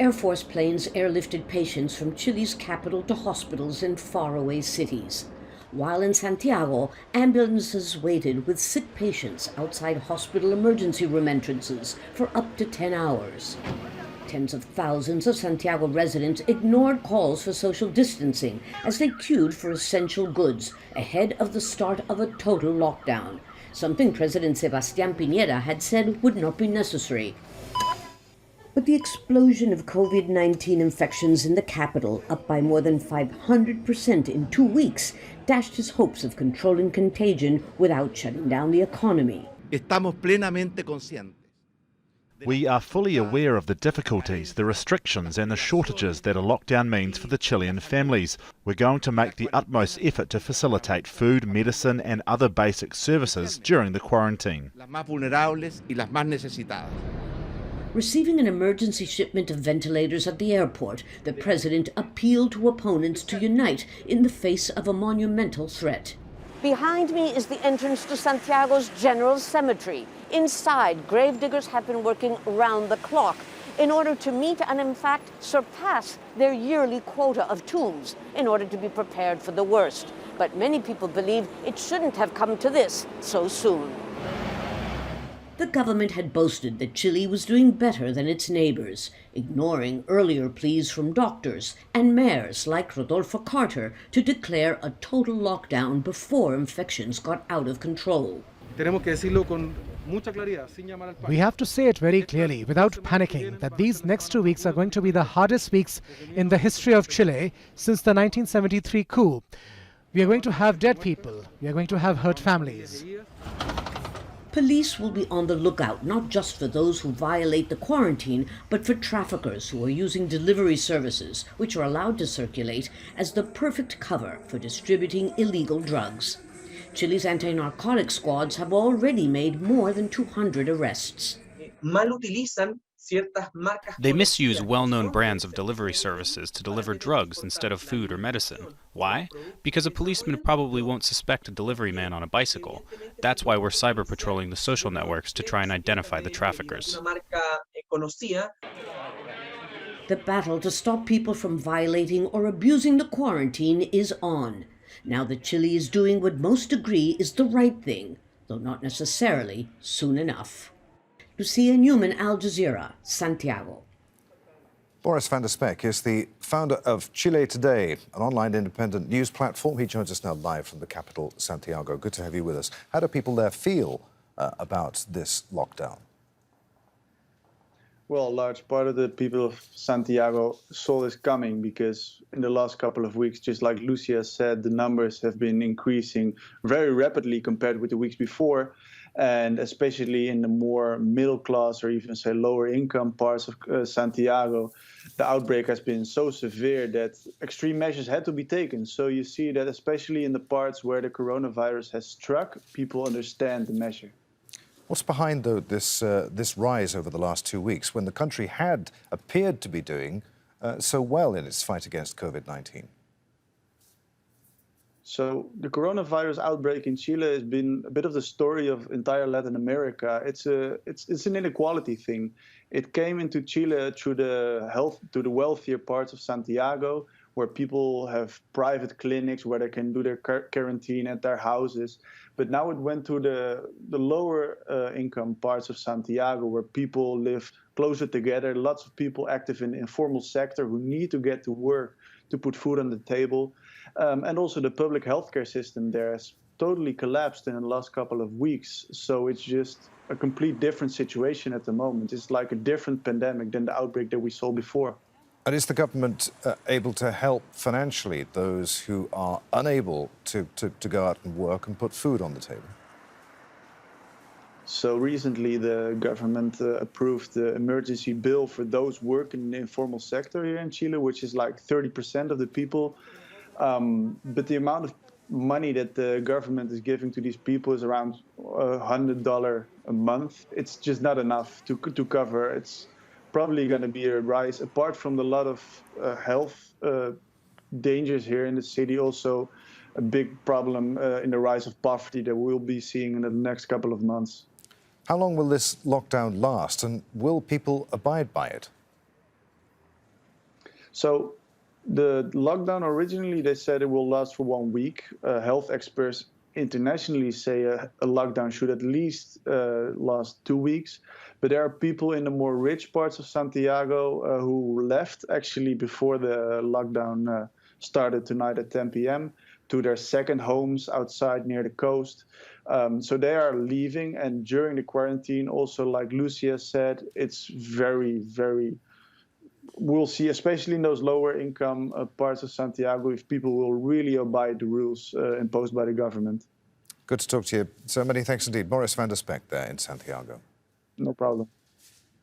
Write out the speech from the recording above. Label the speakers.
Speaker 1: Air Force planes airlifted patients from Chile's capital to hospitals in faraway cities. While in Santiago, ambulances waited with sick patients outside hospital emergency room entrances for up to 10 hours. Tens of thousands of Santiago residents ignored calls for social distancing as they queued for essential goods ahead of the start of a total lockdown, something President Sebastian Pinera had said would not be necessary. But the explosion of COVID-19 infections in the capital, up by more than 500% in 2 weeks, dashed his hopes of controlling contagion without shutting down the economy.
Speaker 2: Estamos plenamente conscientes.
Speaker 3: We are fully aware of the difficulties, the restrictions and the shortages that a lockdown means for the Chilean families. We're going to make the utmost effort to facilitate food, medicine and other basic services during the quarantine.
Speaker 2: Las más vulnerables y las más necesitadas.
Speaker 1: Receiving an emergency shipment of ventilators at the airport, the president appealed to opponents to unite in the face of a monumental threat.
Speaker 4: Behind me is the entrance to Santiago's General Cemetery. Inside, gravediggers have been working round the clock in order to meet and, in fact, surpass their yearly quota of tombs in order to be prepared for the worst. But many people believe it shouldn't have come to this so soon.
Speaker 1: The government had boasted that Chile was doing better than its neighbors, ignoring earlier pleas from doctors and mayors like Rodolfo Carter to declare a total lockdown before infections got out of control.
Speaker 5: We have to say it very clearly, without panicking, that these next 2 weeks are going to be the hardest weeks in the history of Chile since the 1973 coup. We are going to have dead people. We are going to have hurt families.
Speaker 1: Police will be on the lookout not just for those who violate the quarantine, but for traffickers who are using delivery services, which are allowed to circulate, as the perfect cover for distributing illegal drugs. Chile's anti-narcotic squads have already made more than 200 arrests.
Speaker 6: They misuse well-known brands of delivery services to deliver drugs instead of food or medicine. Why? Because a policeman probably won't suspect a delivery man on a bicycle. That's why we're cyber patrolling the social networks to try and identify the traffickers.
Speaker 1: The battle to stop people from violating or abusing the quarantine is on. Now that Chile is doing what most agree is the right thing, though not necessarily soon enough. Lucia Newman, Al Jazeera, Santiago.
Speaker 7: Boris van der Spek is the founder of Chile Today, an online independent news platform. He joins us now live from the capital, Santiago. Good to have you with us. How do people there feel about this lockdown?
Speaker 8: Well, a large part of the people of Santiago saw this coming because in the last couple of weeks, just like Lucia said, the numbers have been increasing very rapidly compared with the weeks before. And especially in the more middle class or even say lower income parts of Santiago, the outbreak has been so severe that extreme measures had to be taken. So you see that especially in the parts where the coronavirus has struck, people understand the measure.
Speaker 7: What's behind, though, this rise over the last 2 weeks when the country had appeared to be doing so well in its fight against COVID-19?
Speaker 8: So the coronavirus outbreak in Chile has been a bit of the story of entire Latin America. It's an inequality thing. It came into Chile through the wealthier parts of Santiago, where people have private clinics where they can do their quarantine at their houses. But now it went to the lower income parts of Santiago, where people live closer together. Lots of people active in the informal sector who need to get to work to put food on the table. And also the public healthcare system there has totally collapsed in the last couple of weeks. So it's just a complete different situation at the moment. It's like a different pandemic than the outbreak that we saw before.
Speaker 7: And is the government able to help financially those who are unable to go out and work and put food on the table?
Speaker 8: So recently the government approved the emergency bill for those working in the informal sector here in Chile, which is like 30% of the people. But the amount of money that the government is giving to these people is around $100 a month. It's just not enough to cover. It's probably going to be a rise, apart from a lot of health dangers here in the city, also a big problem in the rise of poverty that we'll be seeing in the next couple of months.
Speaker 7: How long will this lockdown last, and will people abide by it?
Speaker 8: So the lockdown, originally they said it will last for 1 week. Health experts internationally say a lockdown should at least last 2 weeks. But there are people in the more rich parts of Santiago who left actually before the lockdown started tonight at 10 p.m. to their second homes outside near the coast. So they are leaving, and during the quarantine, also like Lucia said, it's very, very, we'll see, especially in those lower income parts of Santiago, if people will really abide the rules imposed by the government.
Speaker 7: Good to talk to you. So many thanks indeed. Boris van der Spek there in Santiago.
Speaker 8: No problem.